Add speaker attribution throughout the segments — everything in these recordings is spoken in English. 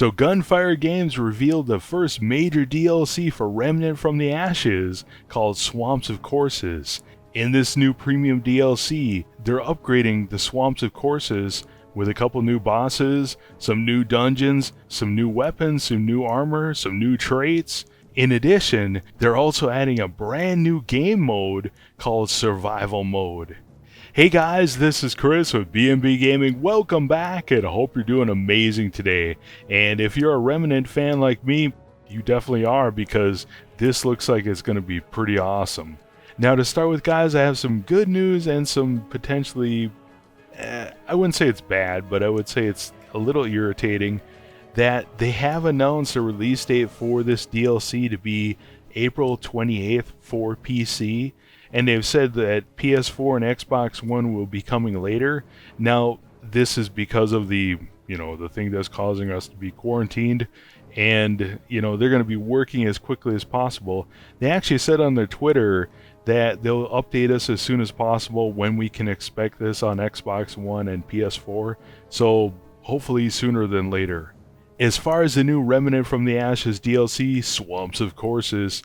Speaker 1: So Gunfire Games revealed the first major DLC for Remnant from the Ashes, called Swamps of Corsus. In this new premium DLC, they're upgrading the Swamps of Corsus with a couple new bosses, some new dungeons, some new weapons, some new armor, some new traits. In addition, they're also adding a brand new game mode called Survival Mode. Hey guys, this is Chris with B&B Gaming. Welcome back, and I hope you're doing amazing today. And if you're a Remnant fan like me, you definitely are, because this looks like it's going to be pretty awesome. Now to start with, guys, I have some good news and some potentially, I wouldn't say it's bad, but I would say it's a little irritating, that they have announced a release date for this DLC to be April 28th for PC. And they've said that PS4 and Xbox One will be coming later. Now, this is because of the thing that's causing us to be quarantined. And, they're going to be working as quickly as possible. They actually said on their Twitter that they'll update us as soon as possible when we can expect this on Xbox One and PS4. So, hopefully sooner than later. As far as the new Remnant from the Ashes DLC, Swamps of Corsus,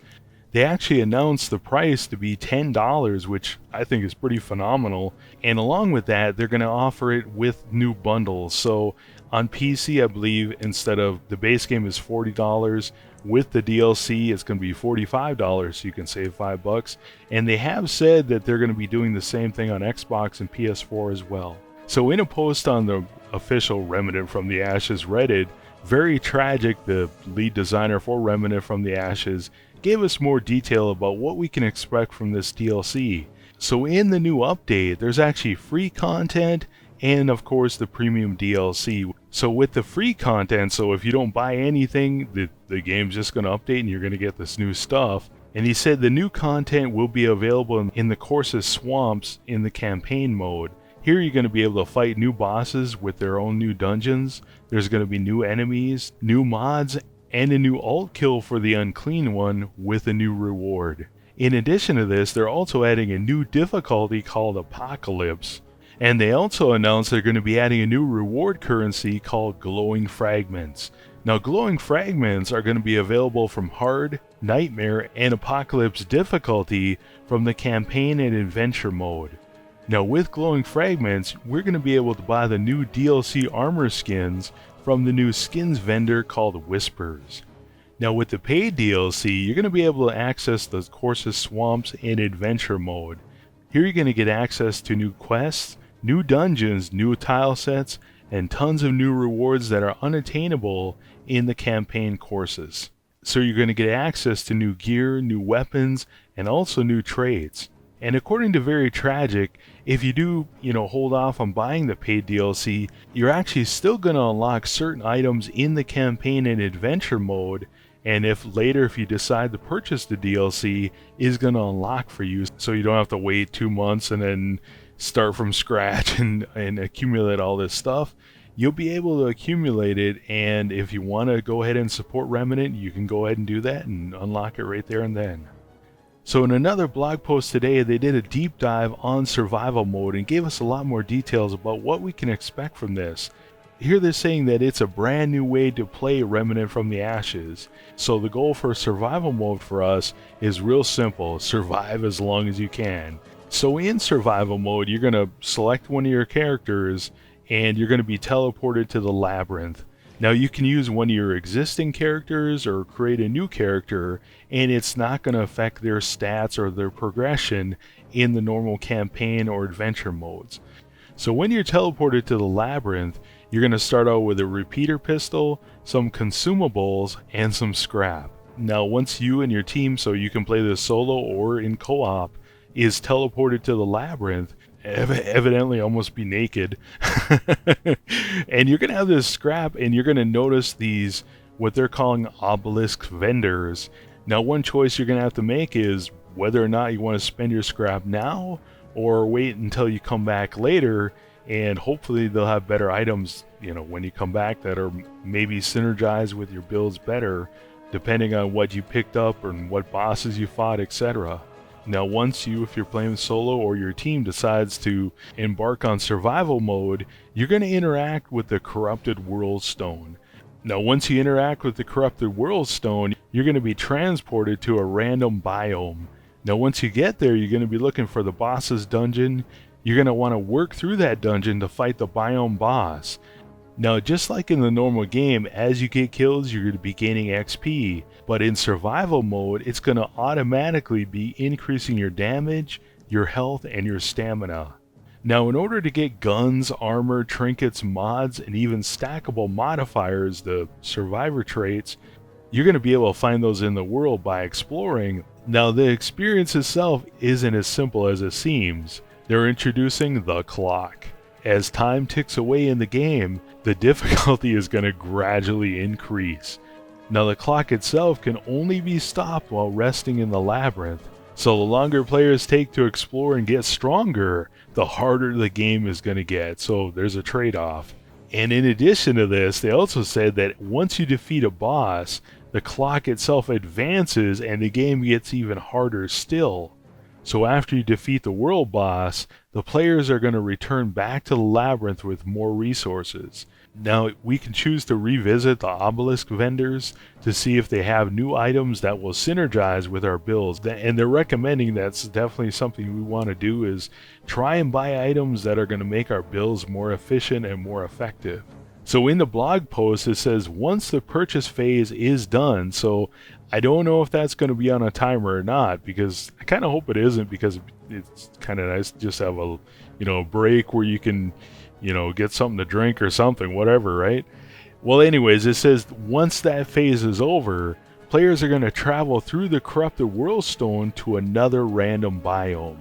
Speaker 1: they actually announced the price to be $10, which I think is pretty phenomenal. And along with that, they're going to offer it with new bundles. So on PC, I believe, instead of the base game is $40, with the DLC, it's going to be $45, so you can save $5. And they have said that they're going to be doing the same thing on Xbox and PS4 as well. So in a post on the official Remnant from the Ashes Reddit, Very Tragic, the lead designer for Remnant from the Ashes, gave us more detail about what we can expect from this DLC. So in the new update, there's actually free content and of course the premium DLC. So with the free content, so if you don't buy anything, the game's just going to update and you're going to get this new stuff. And he said the new content will be available in the Corsus Swamps in the campaign mode. Here you're going to be able to fight new bosses with their own new dungeons. There's going to be new enemies, new mods, and a new alt kill for the Unclean One with a new reward. In addition to this, they're also adding a new difficulty called Apocalypse. And they also announced they're going to be adding a new reward currency called Glowing Fragments. Now, Glowing Fragments are going to be available from Hard, Nightmare, and Apocalypse difficulty from the Campaign and Adventure mode. Now with Glowing Fragments, we're going to be able to buy the new DLC armor skins from the new skins vendor called Whispers. Now with the paid DLC, you're going to be able to access the Corsus Swamps in Adventure mode. Here you're going to get access to new quests, new dungeons, new tile sets, and tons of new rewards that are unattainable in the campaign courses. So you're going to get access to new gear, new weapons, and also new traits. And according to Very Tragic, if you do, hold off on buying the paid DLC, you're actually still going to unlock certain items in the campaign and adventure mode. And if you decide to purchase the DLC, is going to unlock for you, so you don't have to wait 2 months and then start from scratch and accumulate all this stuff. You'll be able to accumulate it, and if you want to go ahead and support Remnant, you can go ahead and do that and unlock it right there and then. So in another blog post today, they did a deep dive on survival mode and gave us a lot more details about what we can expect from this. Here they're saying that it's a brand new way to play Remnant from the Ashes. So the goal for survival mode for us is real simple: survive as long as you can. So in survival mode, you're going to select one of your characters and you're going to be teleported to the labyrinth. Now you can use one of your existing characters or create a new character, and it's not going to affect their stats or their progression in the normal campaign or adventure modes. So when you're teleported to the labyrinth, you're going to start out with a repeater pistol, some consumables, and some scrap. Now once you and your team, so you can play this solo or in co-op, is teleported to the labyrinth, evidently almost be naked, and you're going to have this scrap, and you're going to notice these, what they're calling obelisk vendors. Now one choice you're going to have to make is whether or not you want to spend your scrap now or wait until you come back later, and hopefully they'll have better items when you come back that are maybe synergized with your builds better, depending on what you picked up and what bosses you fought, etc. Now once if you're playing solo or your team decides to embark on survival mode, you're going to interact with the Corrupted World Stone. Now, once you interact with the Corrupted World Stone, you're going to be transported to a random biome. Now, once you get there, you're going to be looking for the boss's dungeon. You're going to want to work through that dungeon to fight the biome boss. Now, just like in the normal game, as you get kills, you're going to be gaining XP, but in survival mode, it's going to automatically be increasing your damage, your health, and your stamina. Now, in order to get guns, armor, trinkets, mods, and even stackable modifiers, the survivor traits, you're going to be able to find those in the world by exploring. Now, the experience itself isn't as simple as it seems. They're introducing the clock. As time ticks away in the game, the difficulty is going to gradually increase. Now, the clock itself can only be stopped while resting in the labyrinth. So the longer players take to explore and get stronger, the harder the game is going to get. So there's a trade-off. And in addition to this, they also said that once you defeat a boss, the clock itself advances and the game gets even harder still. So after you defeat the world boss, the players are going to return back to the labyrinth with more resources. Now, we can choose to revisit the obelisk vendors to see if they have new items that will synergize with our builds. And they're recommending that's definitely something we want to do, is try and buy items that are going to make our builds more efficient and more effective. So in the blog post, it says once the purchase phase is done, so I don't know if that's going to be on a timer or not, because I kind of hope it isn't, because it's kind of nice to just have a break where you can get something to drink or something, whatever, right? Well, anyways, it says once that phase is over, players are going to travel through the Corrupted World Stone to another random biome.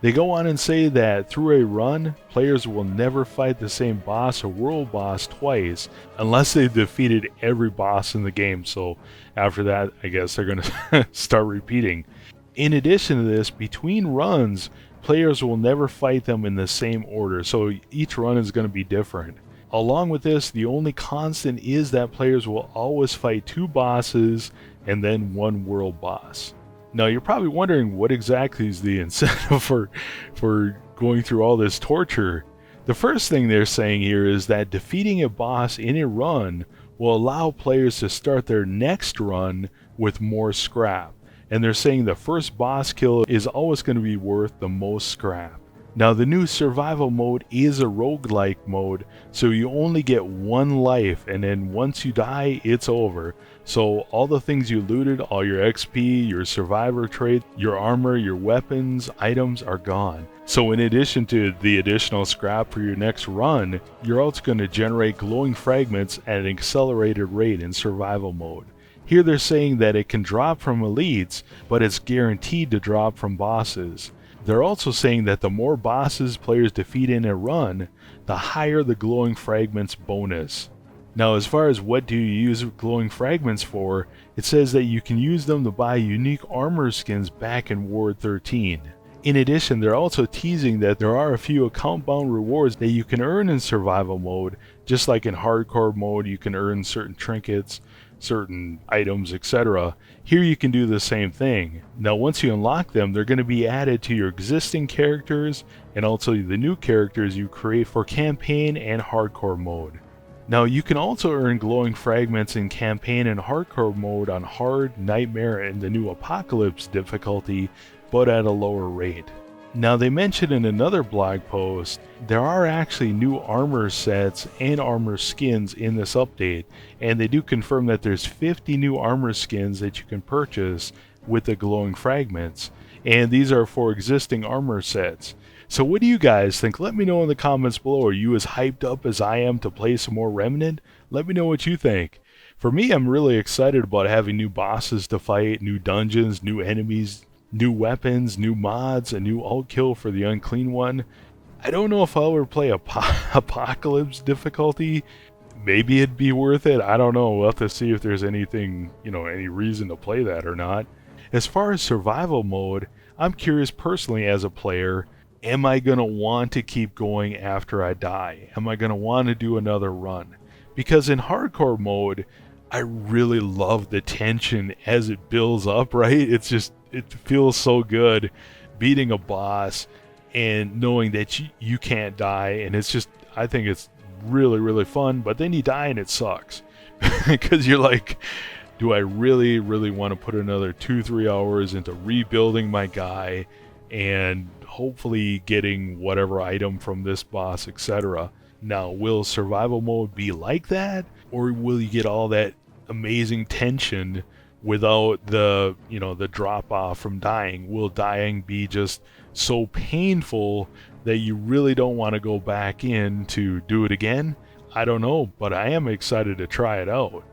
Speaker 1: They go on and say that through a run, players will never fight the same boss or world boss twice unless they've defeated every boss in the game. So after that, I guess they're going to start repeating. In addition to this, between runs, players will never fight them in the same order, so each run is going to be different. Along with this, the only constant is that players will always fight 2 bosses and then 1 world boss. Now, you're probably wondering what exactly is the incentive for going through all this torture. The first thing they're saying here is that defeating a boss in a run will allow players to start their next run with more scrap. And they're saying the first boss kill is always going to be worth the most scrap. Now, the new survival mode is a roguelike mode, so you only get 1 life, and then once you die, it's over. So all the things you looted, all your XP, your survivor trait, your armor, your weapons, items are gone. So in addition to the additional scrap for your next run, you're also going to generate glowing fragments at an accelerated rate in survival mode. Here they're saying that it can drop from elites, but it's guaranteed to drop from bosses. They're also saying that the more bosses players defeat in a run, the higher the glowing fragments bonus. Now, as far as what do you use glowing fragments for, it says that you can use them to buy unique armor skins back in Ward 13. In addition, they're also teasing that there are a few account-bound rewards that you can earn in survival mode, just like in hardcore mode you can earn certain trinkets, certain items, etc. Here you can do the same thing. Now, once you unlock them, they're going to be added to your existing characters and also the new characters you create for campaign and hardcore mode. Now, you can also earn glowing fragments in campaign and hardcore mode on hard, nightmare, and the new apocalypse difficulty, but at a lower rate. Now, they mentioned in another blog post, there are actually new armor sets and armor skins in this update, and they do confirm that there's 50 new armor skins that you can purchase with the glowing fragments, and these are for existing armor sets. So what do you guys think? Let me know in the comments below. Are you as hyped up as I am to play some more Remnant? Let me know what you think. For me, I'm really excited about having new bosses to fight, new dungeons, new enemies, new weapons, new mods, a new alt kill for the unclean one. I don't know if I'll ever play apocalypse difficulty. Maybe it'd be worth it. I don't know. We'll have to see if there's anything, any reason to play that or not. As far as survival mode, I'm curious personally as a player, am I going to want to keep going after I die? Am I going to want to do another run? Because in hardcore mode, I really love the tension as it builds up, right? It feels so good beating a boss and knowing that you can't die, and I think it's really, really fun, but then you die and it sucks. Because you're like, do I really, really want to put another 2-3 hours into rebuilding my guy and hopefully getting whatever item from this boss, etc.? Now, will survival mode be like that? Or will you get all that amazing tension without the, the drop off from dying? Will dying be just so painful that you really don't want to go back in to do it again? I don't know, but I am excited to try it out.